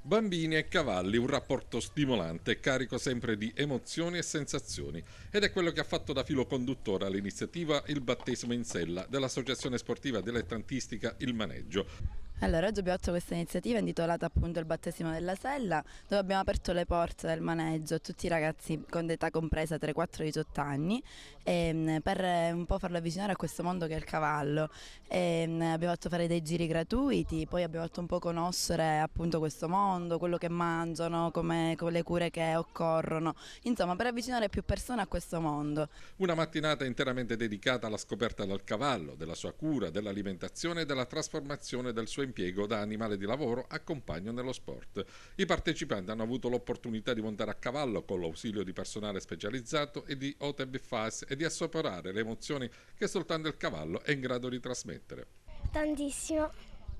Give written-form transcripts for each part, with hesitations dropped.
Bambini e cavalli, un rapporto stimolante e carico sempre di emozioni e sensazioni. Ed è quello che ha fatto da filo conduttore all'iniziativa il battesimo in sella dell'Associazione Sportiva Dilettantistica Il Maneggio. Allora, oggi abbiamo fatto questa iniziativa intitolata appunto il battesimo della sella, dove abbiamo aperto le porte del maneggio a tutti i ragazzi con età compresa tra i 4 e i 18 anni per un po' farlo avvicinare a questo mondo che è il cavallo. Abbiamo fatto fare dei giri gratuiti, poi abbiamo fatto un po' conoscere appunto questo mondo, quello che mangiano, con le cure che occorrono, insomma per avvicinare più persone a questo mondo. Una mattinata interamente dedicata alla scoperta del cavallo, della sua cura, dell'alimentazione e della trasformazione del suo impiego da animale di lavoro a compagno nello sport. I partecipanti hanno avuto l'opportunità di montare a cavallo con l'ausilio di personale specializzato e di hôtes de face e di assaporare le emozioni che soltanto il cavallo è in grado di trasmettere. Tantissimo.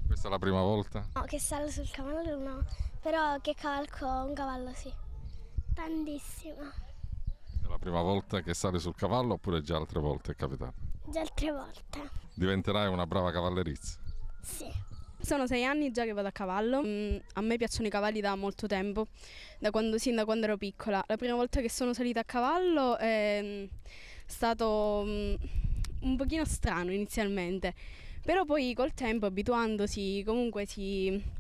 Questa è la prima volta? No, che salgo sul cavallo no, però che cavalco un cavallo sì. Tantissimo. È la prima volta che sali sul cavallo oppure già altre volte è capitato? Già altre volte. Diventerai una brava cavallerizza? Sì. Sono 6 anni già che vado a cavallo, a me piacciono i cavalli da molto tempo, sin da quando ero piccola. La prima volta che sono salita a cavallo è stato un pochino strano inizialmente, però poi col tempo, abituandosi, comunque si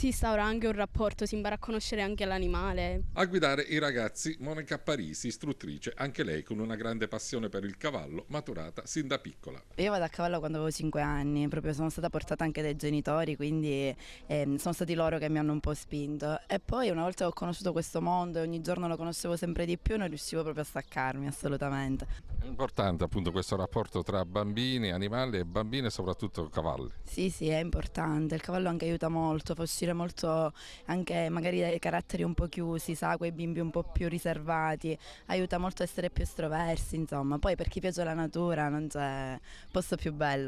instaura anche un rapporto, si impara a conoscere anche l'animale. A guidare i ragazzi Monica Parisi, istruttrice, anche lei con una grande passione per il cavallo, maturata sin da piccola. Io vado a cavallo quando avevo 5 anni, proprio sono stata portata anche dai genitori, quindi sono stati loro che mi hanno un po' spinto. E poi una volta che ho conosciuto questo mondo e ogni giorno lo conoscevo sempre di più, non riuscivo proprio a staccarmi assolutamente. È importante appunto questo rapporto tra bambini, animali e bambine, soprattutto cavalli. Sì, è importante, il cavallo anche aiuta molto, fa uscire molto anche magari dai caratteri un po' chiusi, sa, quei bimbi un po' più riservati, aiuta molto a essere più estroversi, insomma. Poi per chi piace la natura non c'è posto più bello.